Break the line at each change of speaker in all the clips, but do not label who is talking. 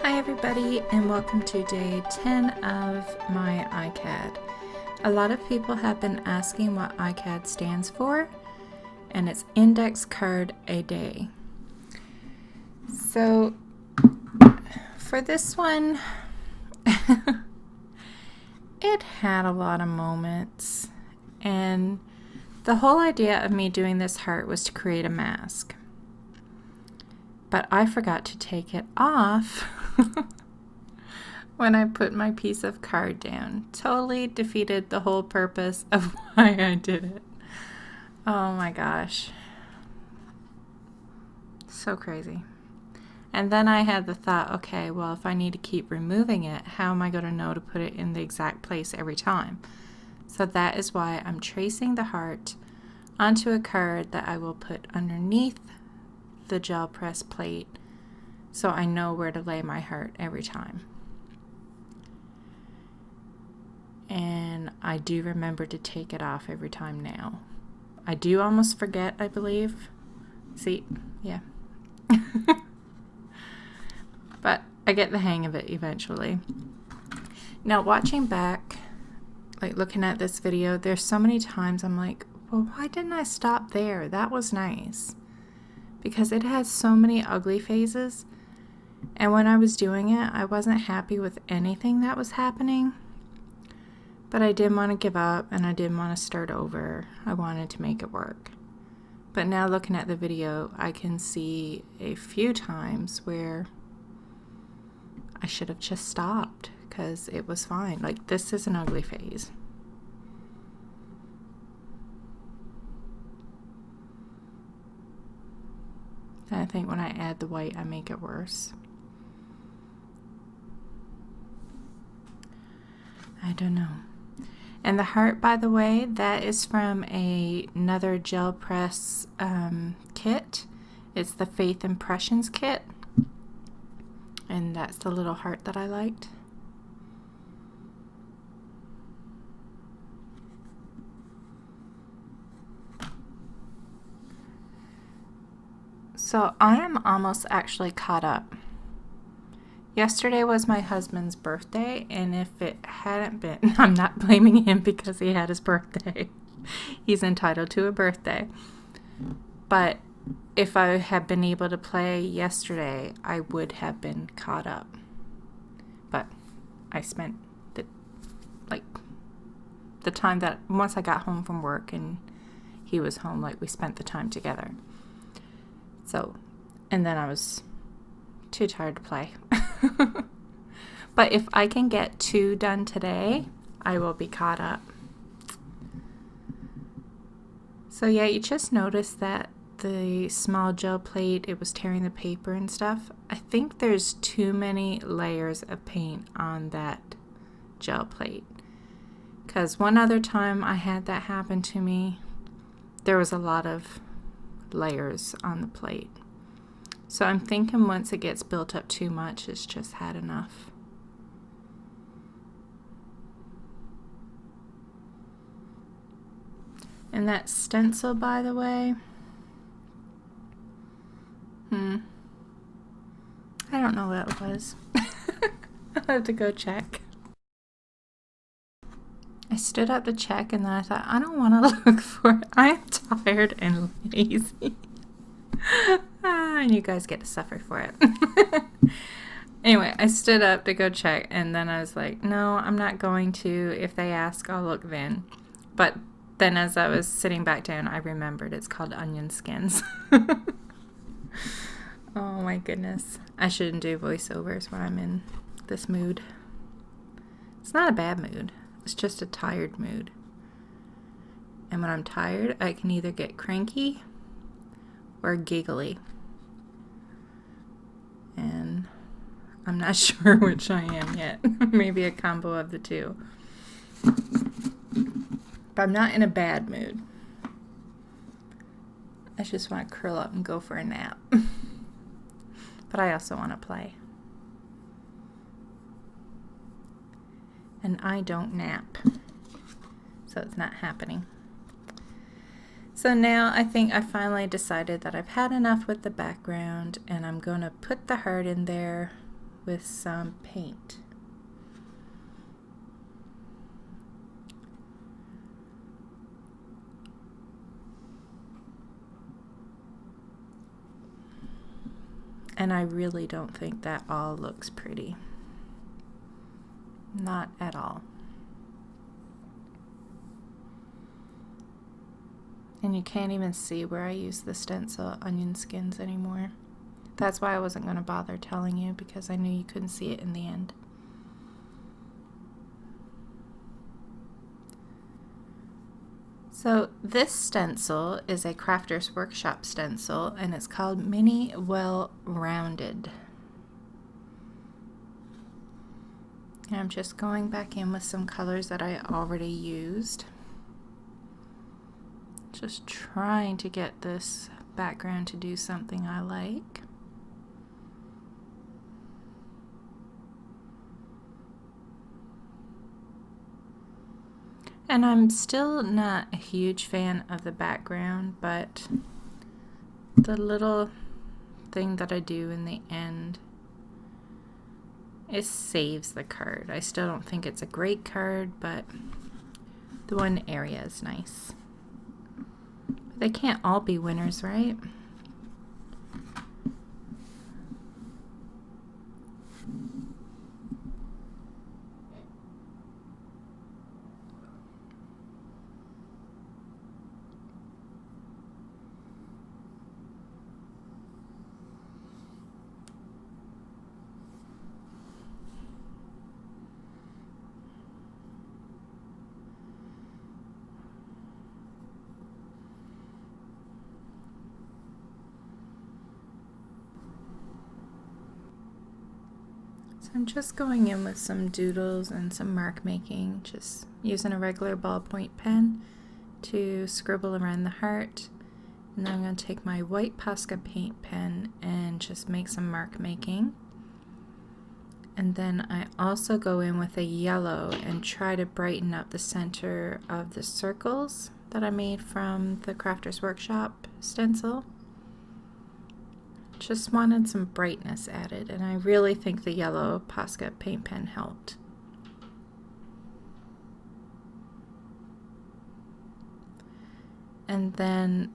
Hi everybody, and welcome to day 10 of my ICAD. A lot of people have been asking what ICAD stands for, and it's Index Card a Day. So for this one, it had a lot of moments, and the whole idea of me doing this heart was to create a mask. But I forgot to take it off when I put my piece of card down. Totally defeated the whole purpose of why I did it. Oh my gosh. So crazy. And then I had the thought, okay, well, if I need to keep removing it, how am I going to know to put it in the exact place every time? So that is why I'm tracing the heart onto a card that I will put underneath the gel press plate so I know where to lay my heart every time. And I do remember to take it off every time now. I do almost forget, I believe. See? Yeah. But I get the hang of it eventually. Now watching back, like looking at this video, there's so many times I'm like, well, why didn't I stop there? That was nice. Because it had so many ugly phases, and when I was doing it, I wasn't happy with anything that was happening, but I didn't want to give up, and I didn't want to start over. I wanted to make it work. But now looking at the video, I can see a few times where I should have just stopped, because it was fine. Like, this is an ugly phase. And I think when I add the white, I make it worse. I don't know. And the heart, by the way, that is from another gel press kit. It's the Faith Impressions kit. And that's the little heart that I liked. So I am almost actually caught up. Yesterday was my husband's birthday, and if it hadn't been, I'm not blaming him because he had his birthday. He's entitled to a birthday. But if I had been able to play yesterday, I would have been caught up. But I spent the time that once I got home from work and he was home, like we spent the time together. So, and then I was too tired to play. But if I can get 2 done today, I will be caught up. So yeah, you just noticed that the small gel plate, it was tearing the paper and stuff. I think there's too many layers of paint on that gel plate. Because one other time I had that happen to me, there was a lot of layers on the plate. So I'm thinking once it gets built up too much, it's just had enough. And that stencil, by the way, I don't know what it was. I'll have to go check. I stood up to check, and then I thought, I don't want to look for it. I am tired and lazy. And you guys get to suffer for it. Anyway, I stood up to go check, and then I was like, no, I'm not going to. If they ask, I'll look then. But then as I was sitting back down, I remembered it's called onion skins. Oh my goodness. I shouldn't do voiceovers when I'm in this mood. It's not a bad mood. It's just a tired mood. And when I'm tired, I can either get cranky or giggly. And I'm not sure which I am yet. Maybe a combo of the two. But I'm not in a bad mood. I just want to curl up and go for a nap. But I also want to play. And I don't nap. So it's not happening. So now I think I finally decided that I've had enough with the background, and I'm going to put the heart in there with some paint. And I really don't think that all looks pretty. Not at all. And you can't even see where I use the stencil onion skins anymore. That's why I wasn't going to bother telling you, because I knew you couldn't see it in the end. So this stencil is a Crafter's Workshop stencil, and it's called Mini Well Rounded. And I'm just going back in with some colors that I already used. Just trying to get this background to do something I like. And I'm still not a huge fan of the background, but the little thing that I do in the end, it saves the card. I still don't think it's a great card, but the one area is nice. They can't all be winners, right? So I'm just going in with some doodles and some mark making, just using a regular ballpoint pen to scribble around the heart. And then I'm going to take my white Posca Paint pen and just make some mark making. And then I also go in with a yellow and try to brighten up the center of the circles that I made from the Crafter's Workshop stencil. Just wanted some brightness added, and I really think the yellow Posca Paint pen helped. And then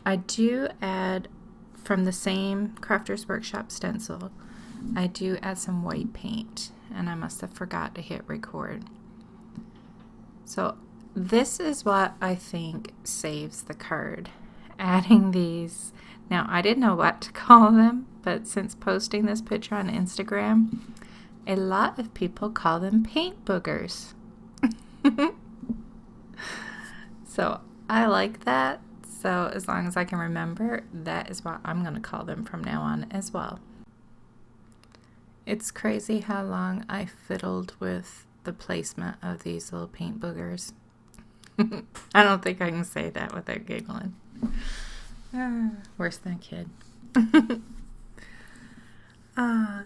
I do add, from the same Crafter's Workshop stencil, I do add some white paint, and I must have forgot to hit record. So this is what I think saves the card, adding these. Now, I didn't know what to call them, but since posting this picture on Instagram, a lot of people call them paint boogers. So I like that. So as long as I can remember, that is what I'm going to call them from now on as well. It's crazy how long I fiddled with the placement of these little paint boogers. I don't think I can say that without giggling. Worse than a kid.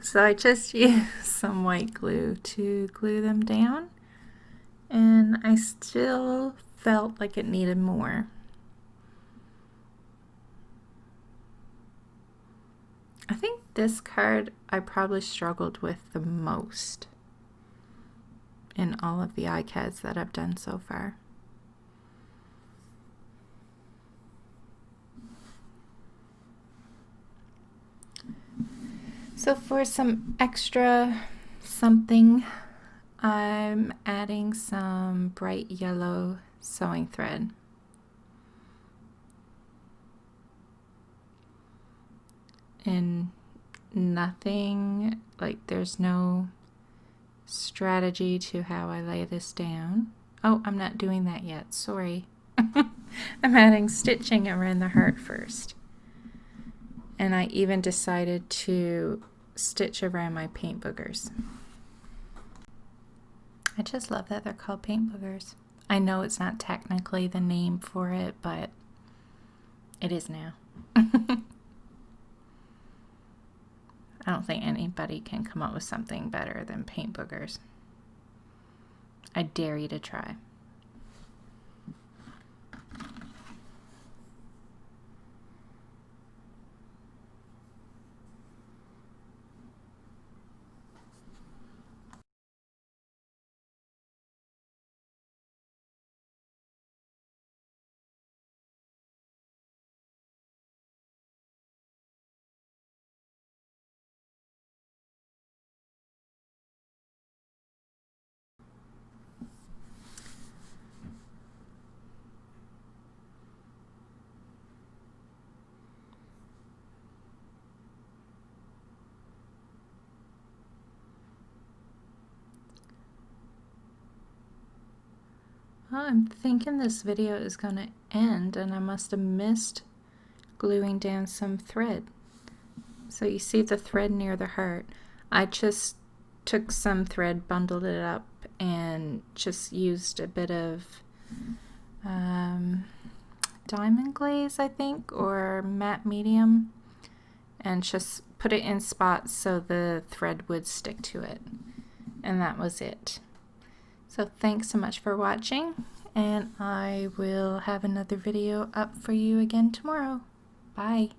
So I just used some white glue to glue them down, and I still felt like it needed more. I think this card I probably struggled with the most in all of the ICADs that I've done so far. So for some extra something, I'm adding some bright yellow sewing thread. And nothing, like there's no strategy to how I lay this down. Oh, I'm not doing that yet, sorry. I'm adding stitching around the heart first. And I even decided to stitch around my paint boogers. I just love that they're called paint boogers. I know it's not technically the name for it, but it is now. I don't think anybody can come up with something better than paint boogers. I dare you to try. Well, I'm thinking this video is going to end and I must have missed gluing down some thread. So you see the thread near the heart. I just took some thread, bundled it up, and just used a bit of diamond glaze, I think, or matte medium, and just put it in spots so the thread would stick to it. And that was it. So thanks so much for watching, and I will have another video up for you again tomorrow. Bye.